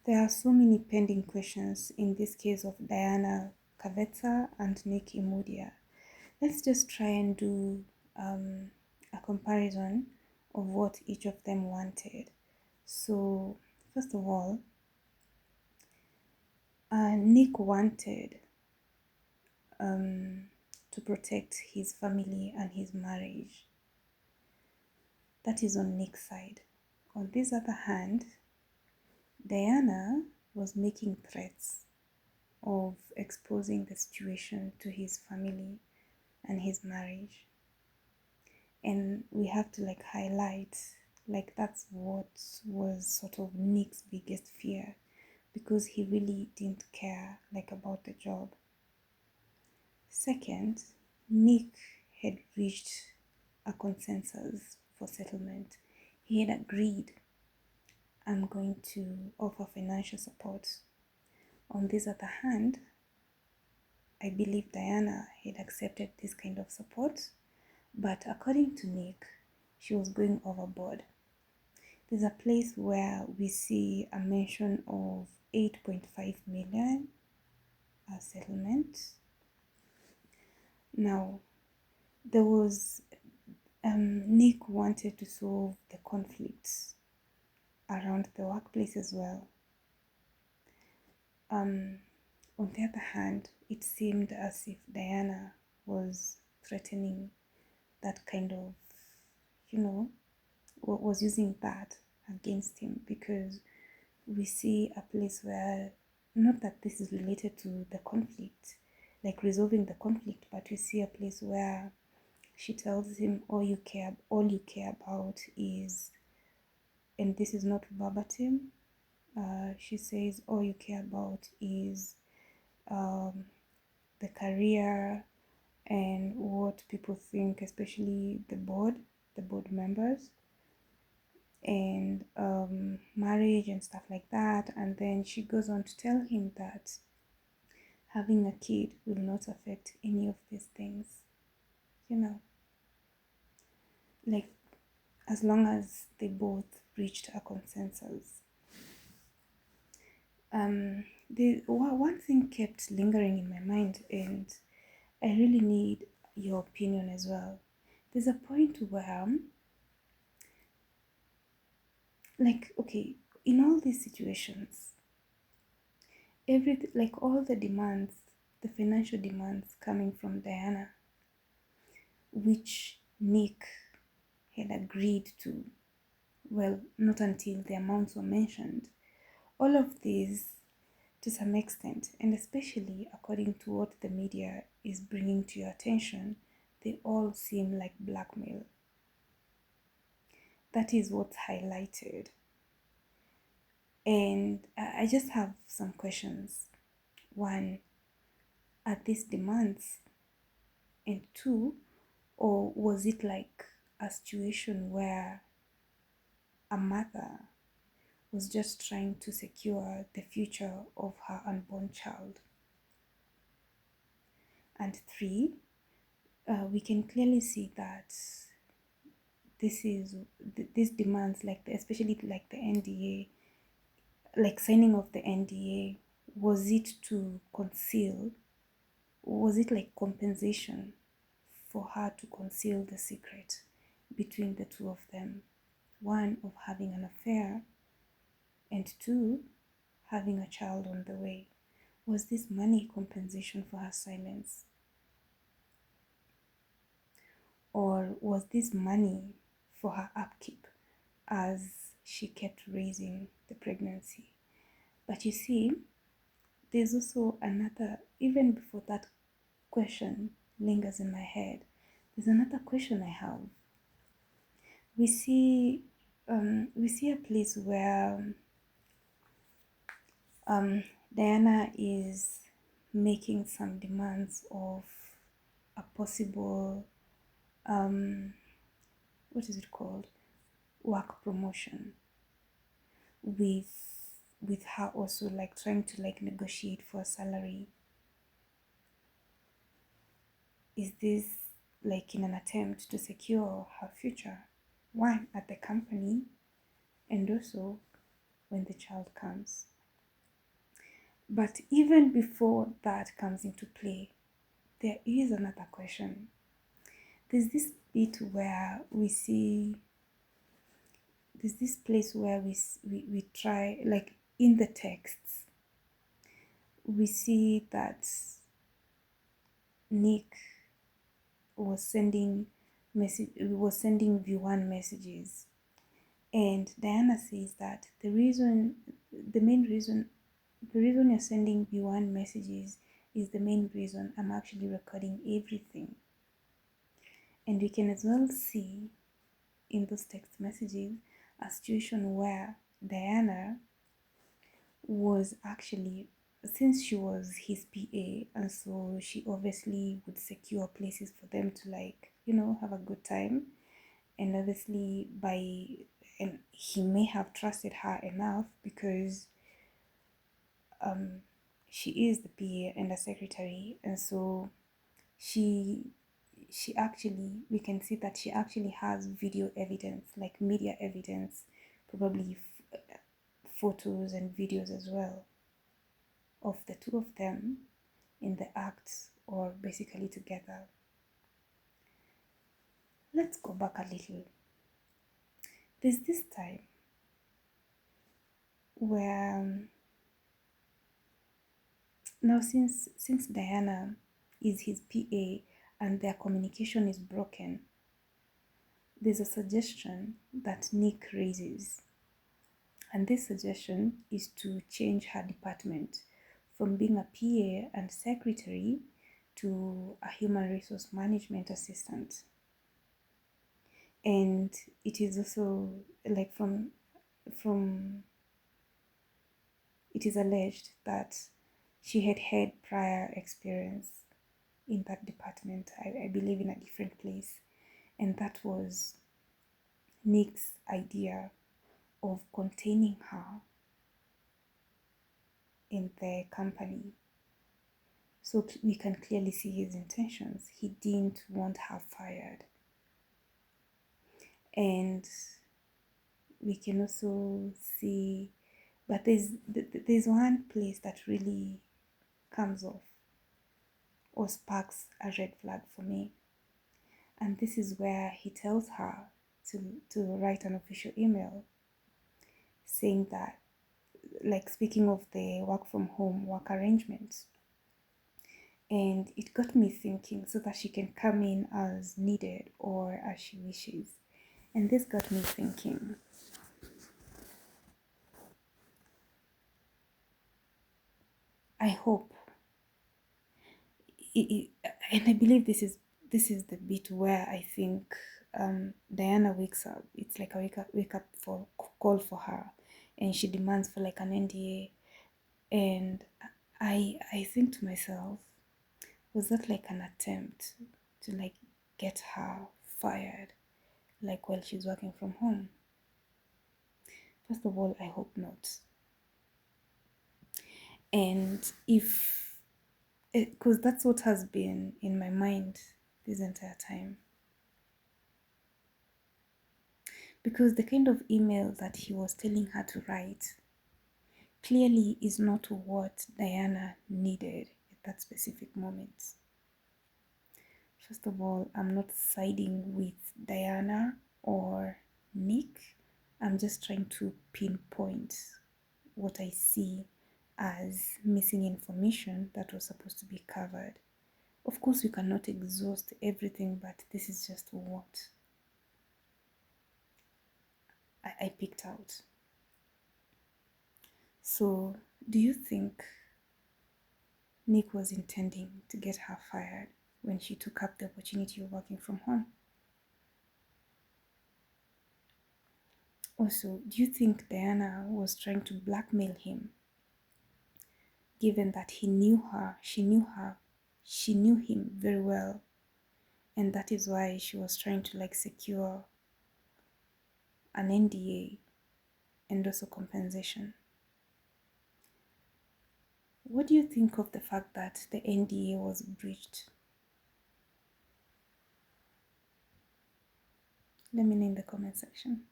There are so many pending questions in this case of Diana Kavetsa and Nick Imudia. Let's just try and do a comparison of what each of them wanted. So, first of all, Nick wanted to protect his family and his marriage. That is on Nick's side. On this other hand, Diana was making threats of exposing the situation to his family and his marriage. And we have to highlight, that's what was sort of Nick's biggest fear, because he really didn't care about the job. Second, Nick had reached a consensus for settlement. He had agreed, I'm going to offer financial support. On this other hand, I believe Diana had accepted this kind of support, but according to Nick, she was going overboard. There's a place where we see a mention of 8.5 million settlement. Now, there was Nick wanted to solve the conflicts around the workplace as well. On the other hand, it seemed as if Diana was threatening that kind of, was using that against him, because we see a place where, not that this is related to the conflict, resolving the conflict, but we see a place where she tells him all you care about is, and this is not verbatim, she says all you care about is the career and what people think, especially the board members, and marriage and stuff like that. And then she goes on to tell him that having a kid will not affect any of these things, you know, like as long as they both reached a consensus. The one thing kept lingering in my mind, and I really need your opinion as well. There's a point where, okay, in all these situations, all the demands, the financial demands coming from Diana, which Nick had agreed to, well, not until the amounts were mentioned. All of these, to some extent, and especially according to what the media is bringing to your attention, they all seem like blackmail. That is what's highlighted. And I just have some questions. One, are these demands? And two, or was it like a situation where a mother was just trying to secure the future of her unborn child? And three, we can clearly see that these demands, especially the NDA, signing of the NDA, was it to conceal? Was it like compensation for her to conceal the secret between the two of them? One, of having an affair, and two, having a child on the way. Was this money compensation for her silence? Or was this money for her upkeep as she kept raising the pregnancy? But you see, there's also another, even before that question lingers in my head, there's another question I have. We see a place where Diana is making some demands of a possible what is it called, work promotion, with her also trying to negotiate for a salary. Is this in an attempt to secure her future, one, at the company, and also when the child comes? But even before that comes into play, there is another question. There's this bit where we see, there's this place where we try, like in the texts, we see that Nick was sending V1 messages, and Diana says that the main reason, the reason you're sending V1 messages is the main reason I'm actually recording everything. And we can as well see in those text messages a situation where Diana was actually, since she was his PA, and so she obviously would secure places for them to, like, have a good time. And obviously and he may have trusted her enough because she is the PA and the secretary, and so she she actually, we can see that she actually has video evidence, like media evidence, probably photos and videos as well, of the two of them in the acts, or basically together. Let's go back a little. There's this time where now, since Diana is his PA and their communication is broken, there's a suggestion that Nick raises. And this suggestion is to change her department from being a PA and secretary to a human resource management assistant. And it is also, like, from it is alleged that she had had prior experience in that department, I believe in a different place. And that was Nick's idea of containing her in the company. So we can clearly see his intentions. He didn't want her fired. And we can also see, but there's one place that really comes off or sparks a red flag for me. And this is where he tells her to write an official email saying that, like, speaking of the work from home work arrangements. And it got me thinking, so that she can come in as needed or as she wishes. And this got me thinking, I hope, and I believe this is the bit where I think Diana wakes up. It's like a wake up for call for her, and she demands for like an NDA. And I think to myself, was that like an attempt to, like, get her fired, like while she's working from home? First of all, I hope not. And if, because that's what has been in my mind this entire time. Because the kind of email that he was telling her to write clearly is not what Diana needed at that specific moment. First of all, I'm not siding with Diana or Nick. I'm just trying to pinpoint what I see as missing information that was supposed to be covered. Of course, we cannot exhaust everything, but this is just what I picked out. So, do you think Nick was intending to get her fired when she took up the opportunity of working from home? Also, do you think Diana was trying to blackmail him, given that he knew her, she knew him very well, and that is why she was trying to, like, secure an NDA and also compensation? What do you think of the fact that the NDA was breached? Let me know in the comment section.